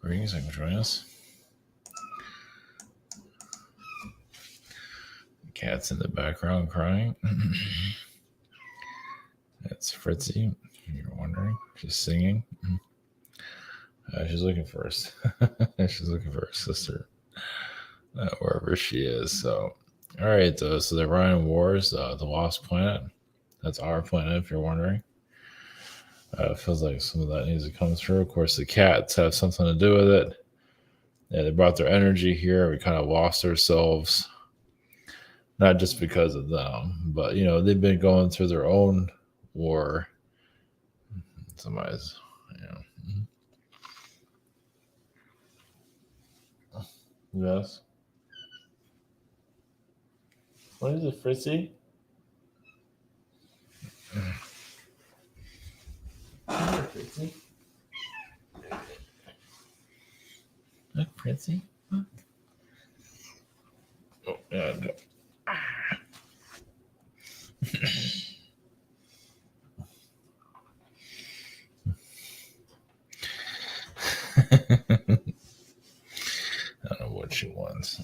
Greetings, thank you for joining us. Cat's in the background crying. That's Fritzy. You're wondering, she's singing. She's looking for us. She's looking for her sister, wherever she is. So, all right. So the Orion Wars, the Lost Planet. That's our planet, if you're wondering. It feels like some of that needs to come through. Of course, the cats have something to do with it. Yeah, they brought their energy here. We kind of lost ourselves, not just because of them, but they've been going through their own war. Somebody's, Yes. What is it, Fritzy? Fritzy? Look, Fritzy. Look. Oh, yeah. No. I don't know what she wants.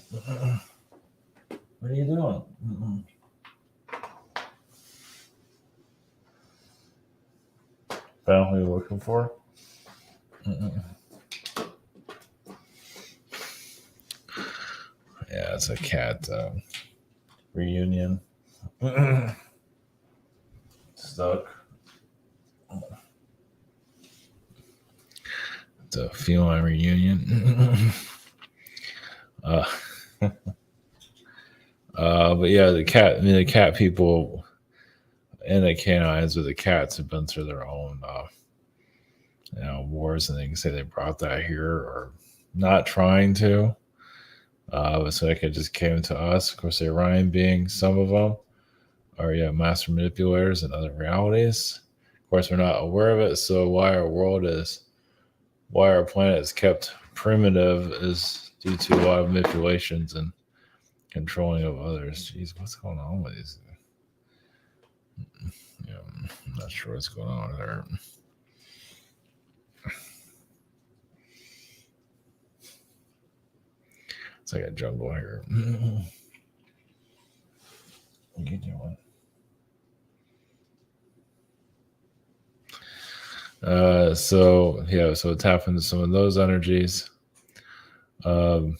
What are you doing? Found who you're looking for? Yeah, it's a cat reunion. Stuck. It's a feline reunion. But yeah, the cat people and the canines with the cats have been through their own wars, and they can say they brought that here or not trying to. So it just came to us. Of course, the Orion beings, some of them are master manipulators in other realities. Of course, we're not aware of it. So why our planet is kept primitive is due to a lot of manipulations and controlling of others. Jeez, what's going on with these? I'm not sure what's going on there. It's like a jungle here. What are you doing? So tap into some of those energies. They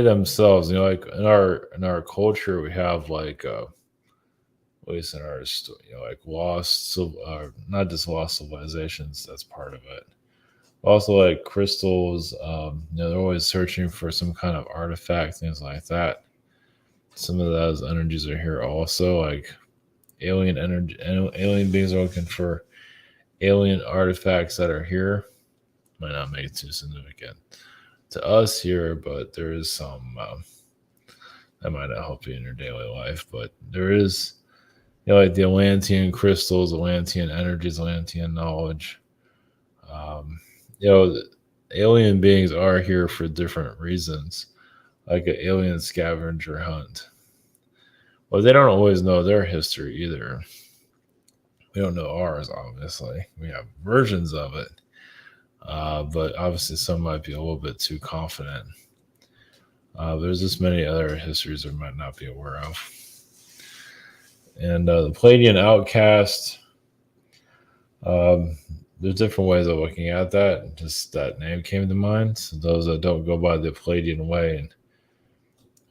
themselves, like in our culture, we have like at least in our like lost, not just lost civilizations. That's part of it. Also, like crystals, they're always searching for some kind of artifact, things like that. Some of those energies are here also, like alien energy. Alien beings are looking for alien artifacts that are here. Might not make it too significant to us here, but there is some that might not help you in your daily life. But there is, like the Atlantean crystals, Atlantean energies, Atlantean knowledge. Alien beings are here for different reasons, like an alien scavenger hunt. Well, they don't always know their history either. We don't know ours, obviously. We have versions of it. But obviously some might be a little bit too confident. There's just many other histories we might not be aware of. And the Pleiadian Outcast, there's different ways of looking at that. Just that name came to mind. So those that don't go by the Pleiadian way and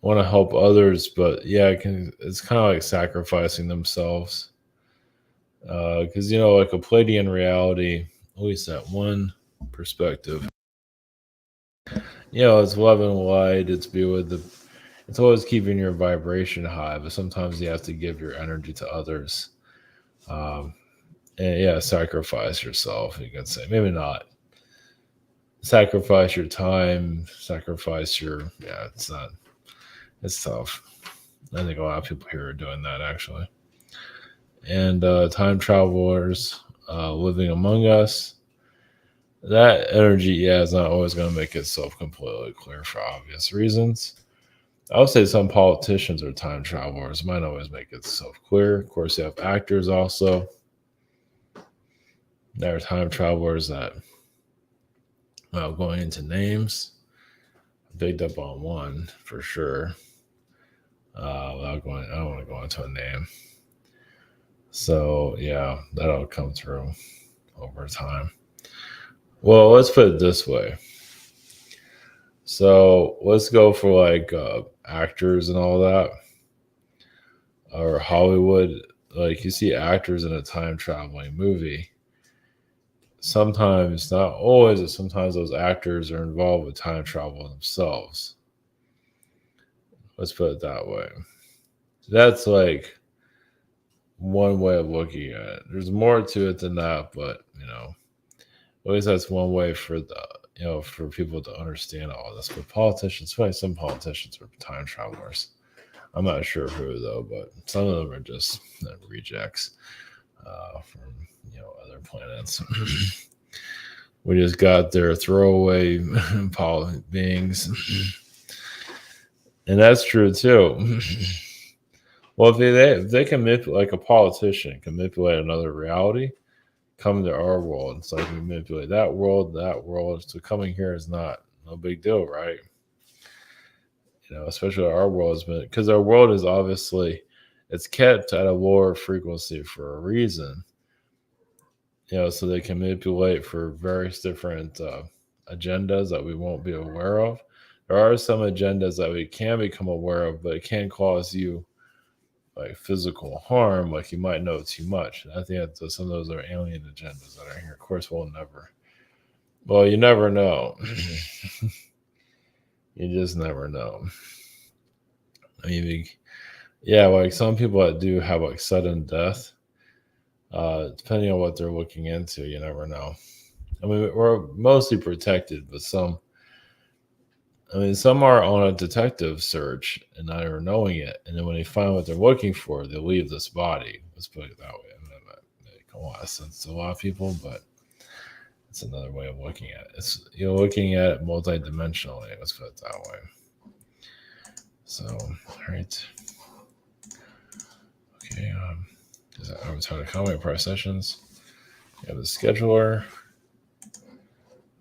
want to help others, but it's kind of like sacrificing themselves. Because, like a Pleiadian reality, at least that one perspective, it's love and light, it's always keeping your vibration high, but sometimes you have to give your energy to others. And sacrifice yourself, you can say. Maybe not sacrifice your time, sacrifice your it's tough. I think a lot of people here are doing that, actually. And time travelers living among us, that energy, is not always going to make itself completely clear for obvious reasons. I would say some politicians are time travelers. Might not always make itself clear. Of course, you have actors also. There are time travelers that, well, going into names, I picked up on one for sure. Without going, I don't want to go into a name. So yeah, that'll come through over time. Well, let's put it this way. So let's go for like actors and all that, or Hollywood. Like you see actors in a time traveling movie. Sometimes, not always, but sometimes those actors are involved with time travel themselves. Let's put it that way. That's like one way of looking at it. There's more to it than that, but at least that's one way for for people to understand all this. But politicians, probably some politicians are time travelers. I'm not sure who though, but some of them are just rejects from other planets. We just got their throwaway beings, and that's true too. Well, if they can manipulate, like a politician can manipulate another reality, come to our world, so I can manipulate that world. So coming here is no big deal, right? Especially our world has been, because our world is obviously, it's kept at a lower frequency for a reason. So they can manipulate for various different agendas that we won't be aware of. There are some agendas that we can become aware of, but it can cause you like physical harm, like you might know too much. I think that some of those are alien agendas that are here. Of course, you never know. You just never know. I mean, like some people that do have like sudden death, depending on what they're looking into, you never know. I mean, we're mostly protected, but some are on a detective search and not even knowing it. And then when they find what they're looking for, they leave this body. Let's put it that way. I mean, that makes a lot of sense to a lot of people, but it's another way of looking at it. It's looking at it multidimensionally. Let's put it that way. So, all right. Okay. I was trying to comment price sessions. You have the scheduler.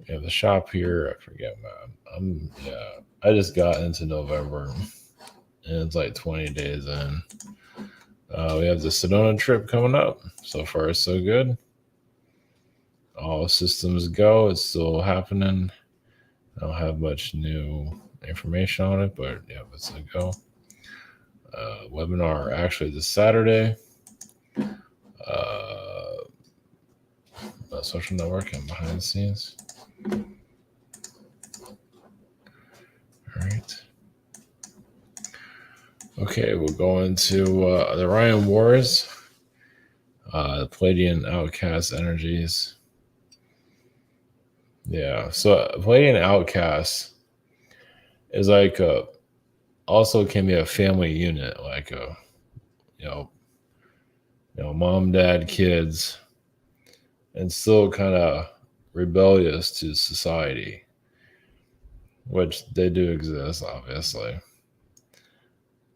You have the shop here. I forget, man. I just got into November, and it's like 20 days in. We have the Sedona trip coming up. So far, so good. All systems go. It's still happening. I don't have much new information on it, but yeah, it's a go. Webinar actually this Saturday. Social networking behind the scenes. All right. Okay, we'll go into the Orion Wars, the Pleiadian Outcast energies. Yeah, so Pleiadian Outcast is like also can be a family unit, like a mom, dad, kids, and still kind of rebellious to society, which they do exist, obviously.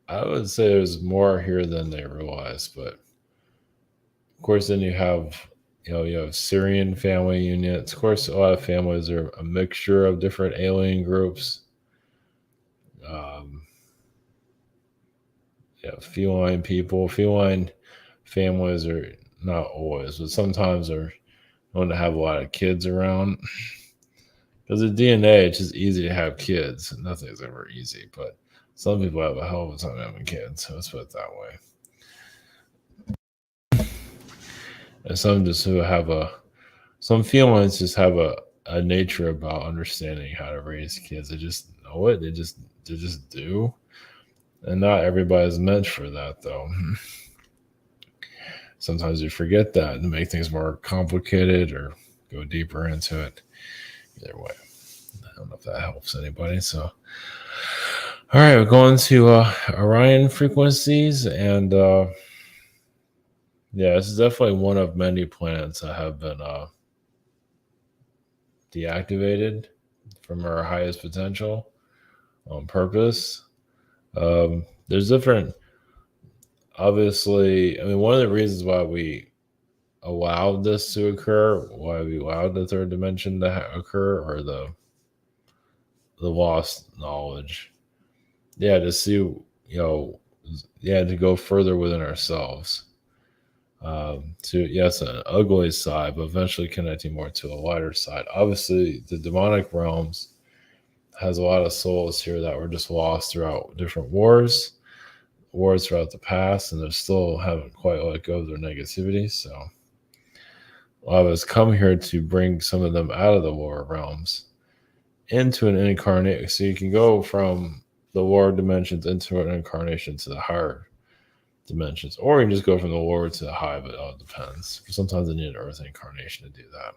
I would say there's more here than they realize, but of course, then you have Syrian family units. Of course, a lot of families are a mixture of different alien groups. Feline people. Feline families are not always, but sometimes are known to have a lot of kids around. Because the DNA, it's just easy to have kids. Nothing's ever easy, but some people have a hell of a time having kids. So let's put it that way. And some just who have some felines just have a nature about understanding how to raise kids. They just know it. They just do. And not everybody's meant for that, though. Sometimes you forget that and make things more complicated or go deeper into it. Either way, I don't know if that helps anybody. So, all right, we're going to Orion frequencies, and this is definitely one of many planets that have been deactivated from our highest potential on purpose. There's different, obviously, one of the reasons why we allowed this to occur, why we allowed the third dimension to occur, or the lost knowledge. Yeah, to see, to go further within ourselves. To yes, an ugly side, but eventually connecting more to a lighter side. Obviously, the demonic realms has a lot of souls here that were just lost throughout different wars throughout the past, and they still haven't quite let go of their negativity. So a lot of us come here to bring some of them out of the lower realms into an incarnate. So you can go from the lower dimensions into an incarnation to the higher dimensions, or you can just go from the lower to the high, but it all depends. Sometimes I need an earth incarnation to do that.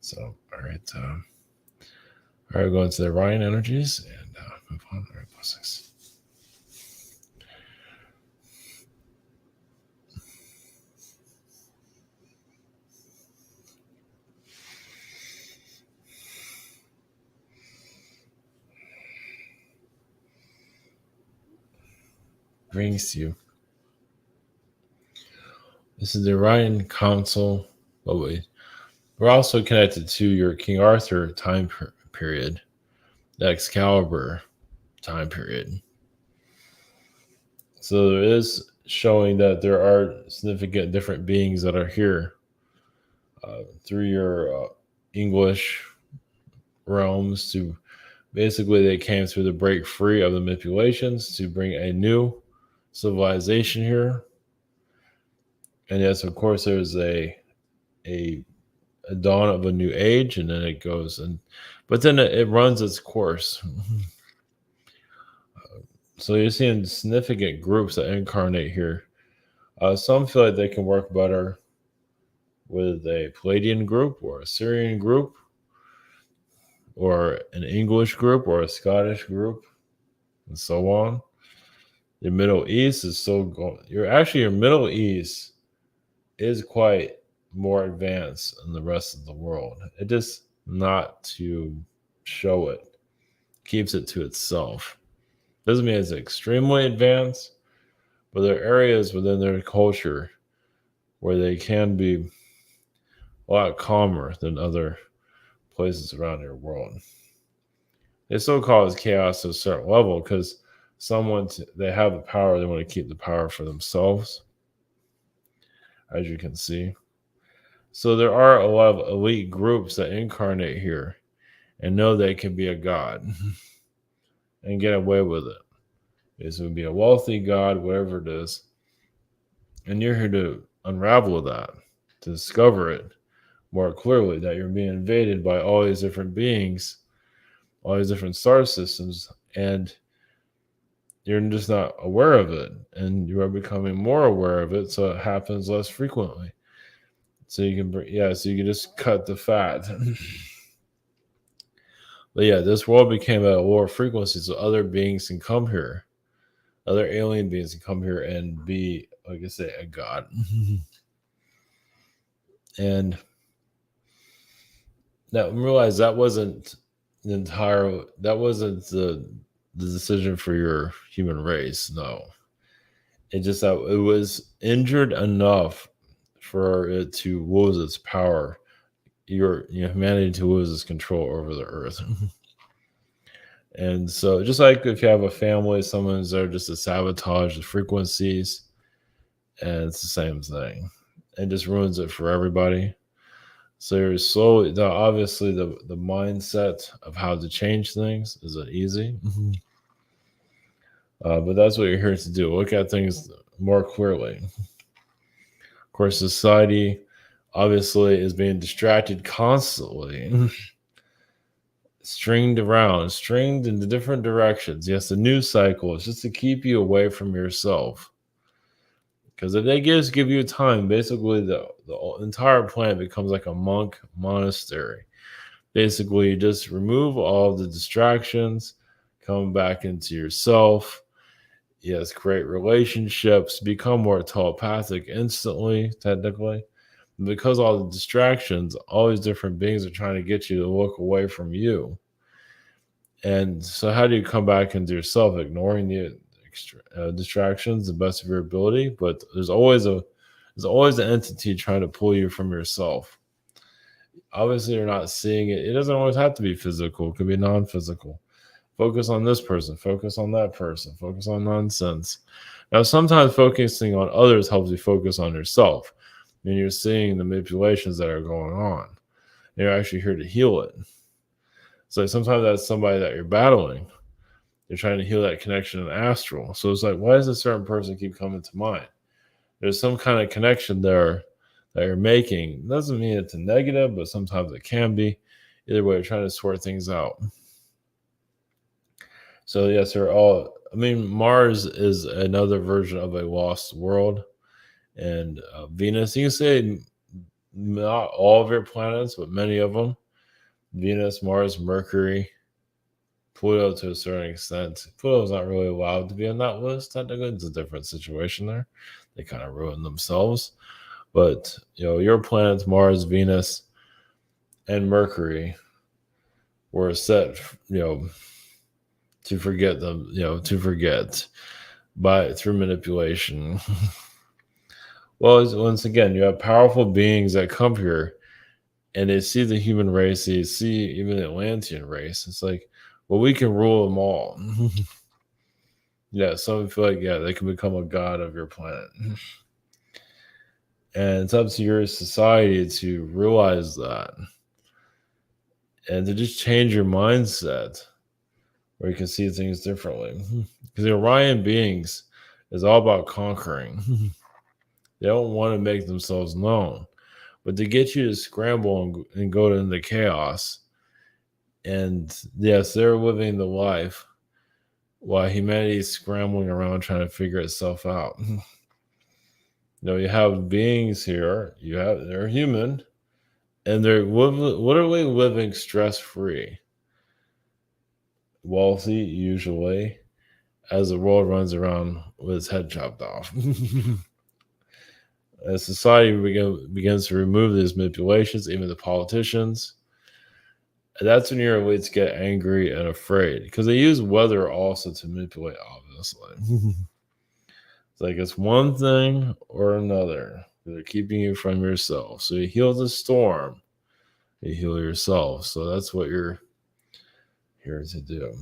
So, all right, go into the Orion energies and move on. All right, blessings. Brings you. This is the Orion Council. Oh, wait. We're also connected to your King Arthur time period, the Excalibur time period. So there is showing that there are significant different beings that are here through your English realms to basically they came through the break free of the manipulations to bring a new civilization here. And yes, of course, there's a dawn of a new age, and then it goes but then it runs its course. So you're seeing significant groups that incarnate here. Some feel like they can work better with a Pleiadian group or a Syrian group or an English group or a Scottish group and so on. The Middle East is your Middle East is quite more advanced than the rest of the world. It just not to show it, keeps it to itself. Doesn't mean it's extremely advanced, but there are areas within their culture where they can be a lot calmer than other places around their world. They still cause chaos to a certain level because they have the power, they want to keep the power for themselves, as you can see. So there are a lot of elite groups that incarnate here and know they can be a god and get away with it. This would be a wealthy god, whatever it is. And you're here to unravel that, to discover it more clearly, that you're being invaded by all these different beings, all these different star systems, and you're just not aware of it. And you are becoming more aware of it, so it happens less frequently. So you can just cut the fat. But yeah, this world became at a lower frequency, so other beings can come here. Other alien beings can come here and be, like I say, a god. And now realize that wasn't the decision for your human race. No. It just that it was injured enough for it to lose its power. Humanity to lose its control over the earth. And so just like if you have a family, someone's there just to sabotage the frequencies, and it's the same thing. It just ruins it for everybody. So you're slowly, obviously the mindset of how to change things isn't easy. But that's what you're here to do. Look at things more clearly. Of course, society obviously is being distracted constantly. Stringed into different directions. Yes, the news cycle is just to keep you away from yourself. Because if they just give you time, basically the entire planet becomes like a monk monastery. Basically, you just remove all the distractions, come back into yourself. Yes, create relationships, become more telepathic instantly, technically. Because all the distractions, all these different beings are trying to get you to look away from you. And so how do you come back into yourself? Ignoring the distractions the best of your ability, but there's always a There's always an entity trying to pull you from yourself. Obviously, you're not seeing it. It doesn't always have to be physical, it could be non physical. Focus on this person, focus on that person, focus on nonsense. Now, sometimes focusing on others helps you focus on yourself. I mean, you're seeing the manipulations that are going on. And you're actually here to heal it. So sometimes that's somebody that you're battling. You're trying to heal that connection in astral. So it's like, why does a certain person keep coming to mind? There's some kind of connection there that you're making. It doesn't mean it's a negative, but sometimes it can be. Either way, you're trying to sort things out. So yes, they're all. I mean, Mars is another version of a lost world, and Venus. You can say not all of your planets, but many of them: Venus, Mars, Mercury, Pluto to a certain extent. Pluto's not really allowed to be on that list. Technically, it's a different situation there. They kind of ruin themselves. But your planets, Mars, Venus, and Mercury, were set, to forget them, to forget through manipulation. Well, once again, you have powerful beings that come here and they see the human race, they see even the Atlantean race. It's like, well, we can rule them all. Yeah, some feel like, they can become a god of your planet. And it's up to your society to realize that and to just change your mindset where you can see things differently. Because the Orion beings is all about conquering. They don't want to make themselves known, but to get you to scramble and go into chaos. And yes, they're living the life while humanity is scrambling around trying to figure itself out. You have beings here, they're human, and they're literally living stress-free, wealthy usually, as the world runs around with its head chopped off. As society begins to remove these manipulations, even the politicians, and that's when your elites get angry and afraid because they use weather also to manipulate, obviously. It's like it's one thing or another. They're keeping you from yourself. So you heal the storm, you heal yourself. So that's what you're here to do.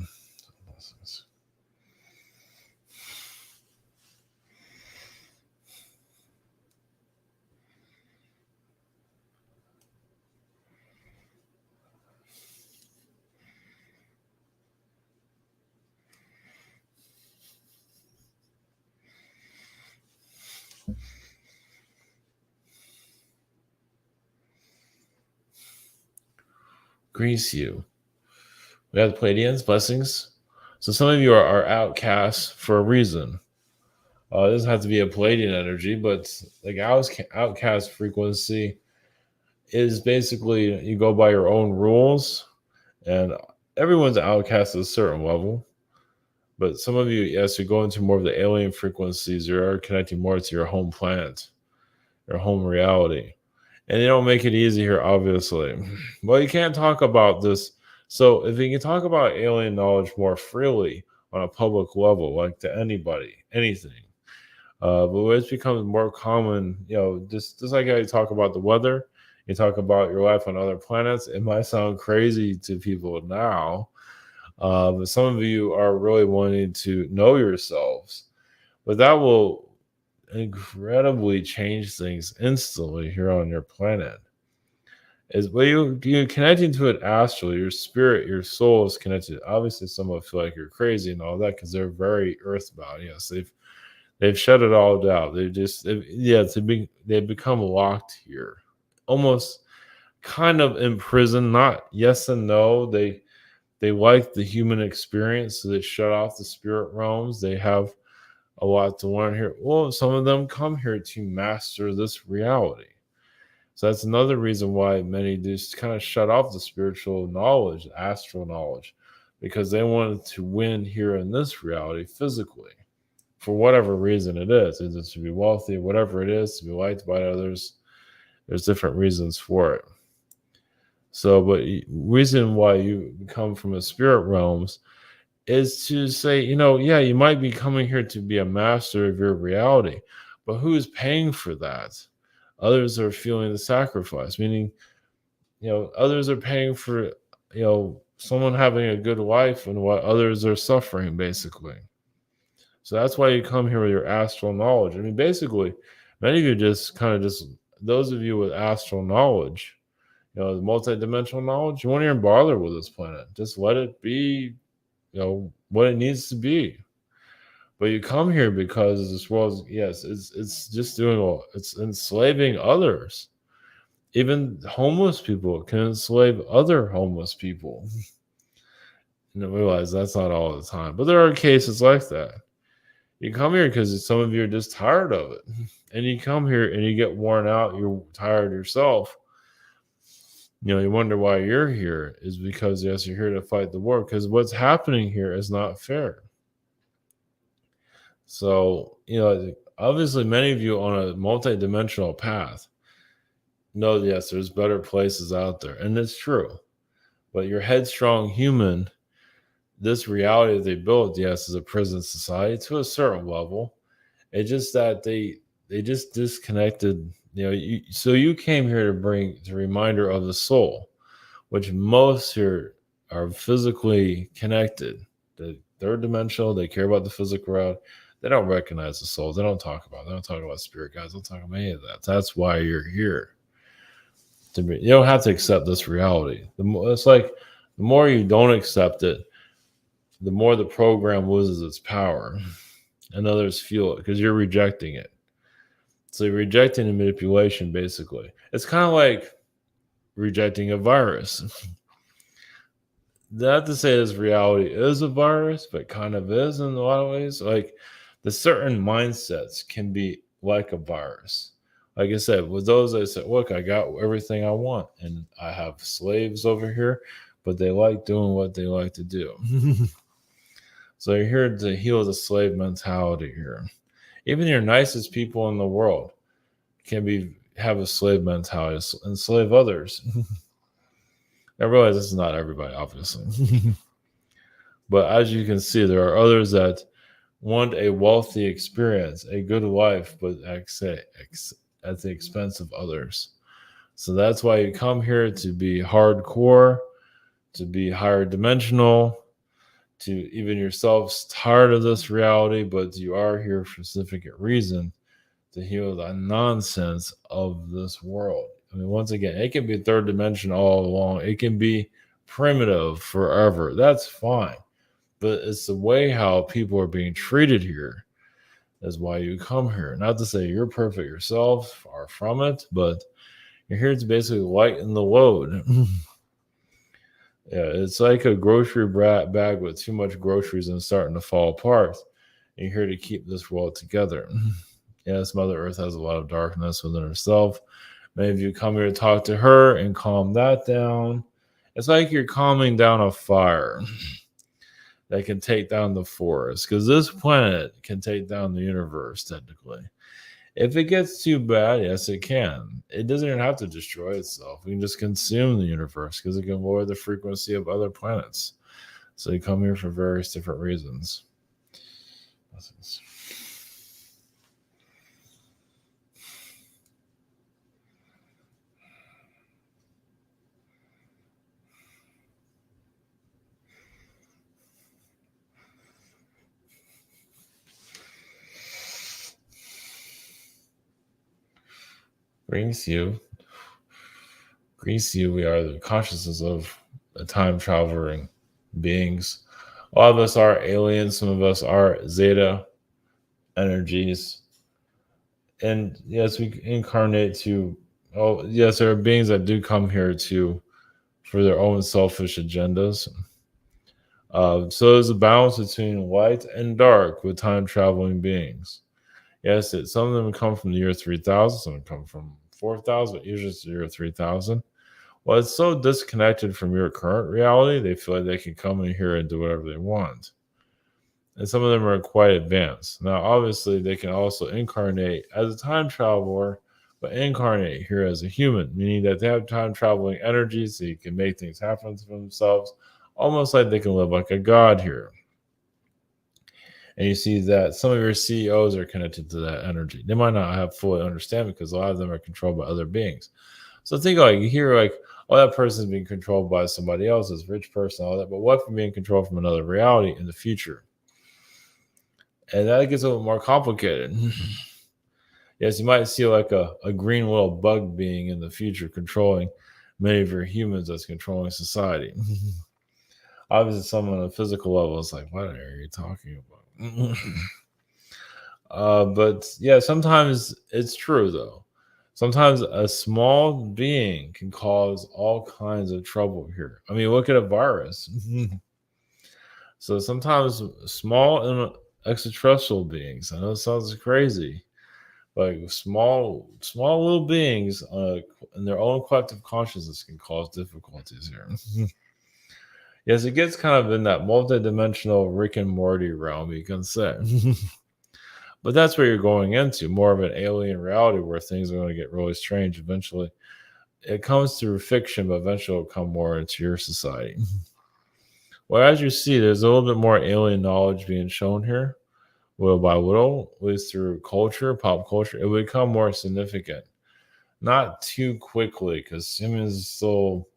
Grease you. We have the Pleiadians, blessings. So some of you are outcasts for a reason. It doesn't have to be a Pleiadian energy, but like outcast frequency is basically you go by your own rules, and everyone's outcast at a certain level. But some of you, yes, you're going to more of the alien frequencies. You're connecting more to your home planet, your home reality. And they don't make it easy here, obviously. Well, you can't talk about this. So if you can talk about alien knowledge more freely on a public level, like to anybody, anything. But when it's becoming more common, just like how you talk about the weather, you talk about your life on other planets. It might sound crazy to people now, but some of you are really wanting to know yourselves. But that will incredibly change things instantly here on your planet. Is when you're connecting to it astrally, your spirit, your soul is connected. Obviously, some will feel like you're crazy and all that because they're very earthbound. Yes, they've shut it all down. They've become locked here, almost kind of imprisoned. Not yes and no. They like the human experience, so they shut off the spirit realms. They have a lot to learn here. Well, some of them come here to master this reality. So that's another reason why many just kind of shut off the spiritual knowledge, astral knowledge, because they wanted to win here in this reality physically for whatever reason it is. Either to be wealthy, whatever it is, to be liked by others. There's different reasons for it. So, but reason why you come from the spirit realms is to say, you might be coming here to be a master of your reality, But who is paying for that? Others are feeling the sacrifice, meaning, others are paying for, someone having a good life and what others are suffering, basically. So that's why you come here with your astral knowledge. I mean, basically, many of you just kind of just, those of you with astral knowledge, the multidimensional knowledge, you won't even bother with this planet. Just let it be, what it needs to be. But you come here because this world, yes, it's just doing all, it's enslaving others. Even homeless people can enslave other homeless people. Realize that's not all the time, but there are cases like that. You come here because some of you are just tired of it, and you come here and you get worn out. You're tired yourself. You wonder why you're here is because, yes, you're here to fight the war, because what's happening here is not fair. So, obviously many of you on a multi-dimensional path know, yes, there's better places out there, and it's true. But your headstrong human, this reality that they built, yes, is a prison society to a certain level. It's just that they just disconnected. So you came here to bring the reminder of the soul, which most here are physically connected. The third dimensional, they care about the physical world. They don't recognize the soul. They don't talk about it. They don't talk about spirit guides. They don't talk about any of that. That's why you're here. You don't have to accept this reality. It's like the more you don't accept it, the more the program loses its power, and others feel it because you're rejecting it. So you're rejecting the manipulation, basically. It's kind of like rejecting a virus. Not to say this reality is a virus, but kind of is in a lot of ways. Like the certain mindsets can be like a virus. Like I said, with those, I said, look, I got everything I want, and I have slaves over here, but they like doing what they like to do. So you're here to heal the slave mentality here. Even your nicest people in the world can have a slave mentality, enslave others. I realize this is not everybody, obviously. But as you can see, there are others that want a wealthy experience, a good life, but at the expense of others. So that's why you come here, to be hardcore, to be higher dimensional, to even yourselves tired of this reality, but you are here for a specific reason, to heal the nonsense of this world. I mean, once again, it can be third dimension all along. It can be primitive forever. That's fine. But it's the way how people are being treated here is why you come here. Not to say you're perfect yourself, far from it, but you're here to basically lighten the load. Yeah, it's like a grocery bag with too much groceries and starting to fall apart. You're here to keep this world together. Yes, Mother Earth has a lot of darkness within herself. Many of you come here to talk to her and calm that down. It's like you're calming down a fire that can take down the forest, because this planet can take down the universe, technically. If it gets too bad, yes, it can. It doesn't even have to destroy itself. We can just consume the universe because it can lower the frequency of other planets. So you come here for various different reasons. Grease you, we are the consciousness of the time traveling beings. A lot of us are aliens, some of us are zeta energies. And yes, we incarnate to, oh, yes, there are beings that do come here for their own selfish agendas. So there's a balance between light and dark with time traveling beings. Yes, some of them come from the year 3000, some come from 4000, but usually it's the year 3000. Well, it's so disconnected from your current reality, they feel like they can come in here and do whatever they want. And some of them are quite advanced. Now, obviously, they can also incarnate as a time traveler, but incarnate here as a human, meaning that they have time traveling energy, so you can make things happen for themselves, almost like they can live like a god here. And you see that some of your CEOs are connected to that energy. They might not have fully understand because a lot of them are controlled by other beings. So think like you hear like, oh, that person's being controlled by somebody else, this rich person, all that. But what from being controlled from another reality in the future? And that gets a little more complicated. Yes, you might see like a green little bug being in the future controlling many of your humans that's controlling society. Obviously, someone on a physical level is like, what are you talking about? But yeah, sometimes it's true though. Sometimes a small being can cause all kinds of trouble here. I mean, look at a virus. So sometimes small and extraterrestrial beings. I know it sounds crazy, like small little beings in their own collective consciousness can cause difficulties here. Yes, it gets kind of in that multi-dimensional Rick and Morty realm, you can say. But that's where you're going into more of an alien reality where things are going to get really strange eventually. It comes through fiction, but eventually it'll come more into your society. Well, as you see, there's a little bit more alien knowledge being shown here. Little by little, at least through culture, pop culture, it will become more significant. Not too quickly, because humans still,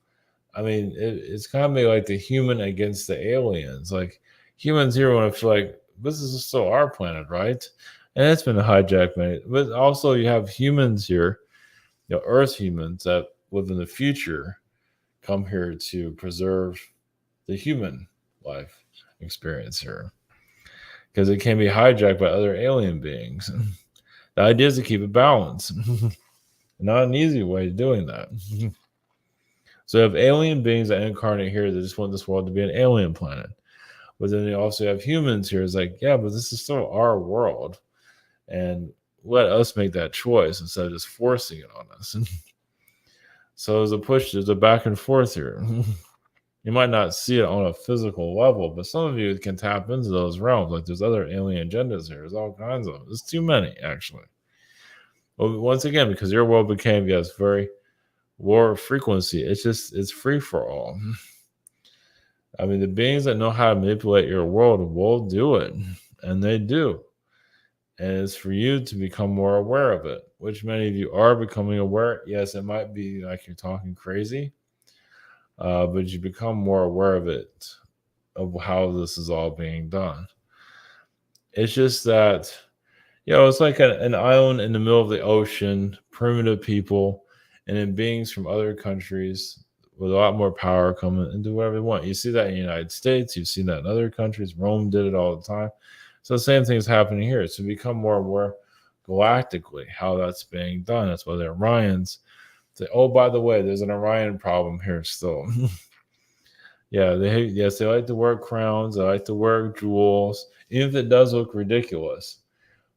I mean, it's kind of like the human against the aliens. Like humans here want to feel like this is still our planet, right? And it's been hijacked, man. But also, you have humans here, Earth humans that live in the future, come here to preserve the human life experience here because it can be hijacked by other alien beings. The idea is to keep it balanced. Not an easy way of doing that. So you have alien beings that incarnate here that just want this world to be an alien planet. But then you also have humans here. It's like, yeah, but this is still our world. And let us make that choice instead of just forcing it on us. So there's a push, there's a back and forth here. You might not see it on a physical level, but some of you can tap into those realms. Like there's other alien agendas here. There's all kinds of them. There's too many, actually. Well, once again, because your world became, yes, very lower frequency, it's free for all. I mean, the beings that know how to manipulate your world will do it, and they do. And it's for you to become more aware of it, which many of you are becoming aware. Yes, it might be like you're talking crazy, but you become more aware of it, of how this is all being done. It's just that, it's like an island in the middle of the ocean, primitive people, and then beings from other countries with a lot more power come and do whatever they want. You see that in the United States, you've seen that in other countries. Rome did it all the time. So the same thing is happening here. So become more aware galactically how that's being done. That's why the Orions say, oh, by the way, there's an Orion problem here still. Yeah, they like to wear crowns, they like to wear jewels, even if it does look ridiculous.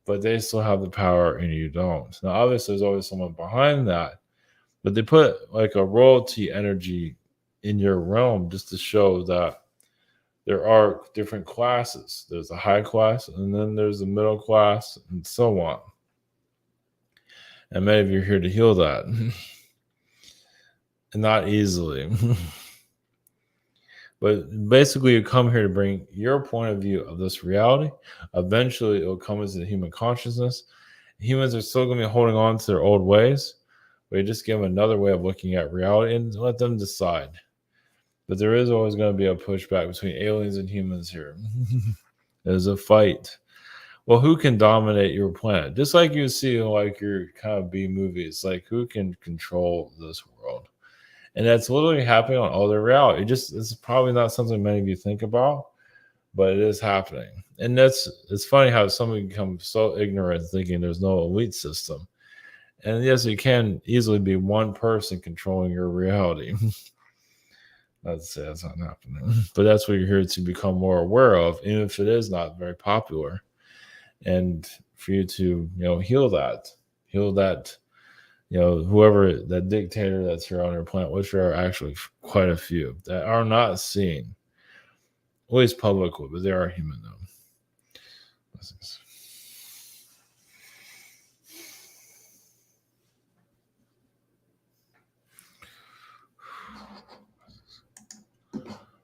But they still have the power and you don't. Now, obviously, there's always someone behind that, but they put like a royalty energy in your realm just to show that there are different classes. There's a high class, and then there's a middle class, and so on. And many of you are here to heal that. And not easily. But basically, you come here to bring your point of view of this reality. Eventually, it will come into the human consciousness. Humans are still going to be holding on to their old ways. But you just give them another way of looking at reality and let them decide. But there is always going to be a pushback between aliens and humans here. There's a fight. Well, who can dominate your planet? Just like you see like your kind of B movies, like who can control this world? And that's literally happening on all their reality. It's probably not something many of you think about, but it is happening. And it's funny how somebody becomes so ignorant thinking there's no elite system. And yes, it can easily be one person controlling your reality. That's not happening. But that's what you're here to become more aware of, even if it is not very popular. And for you to, heal that, whoever that dictator that's here on your planet, which there are actually quite a few that are not seen, at least publicly, but they are human though.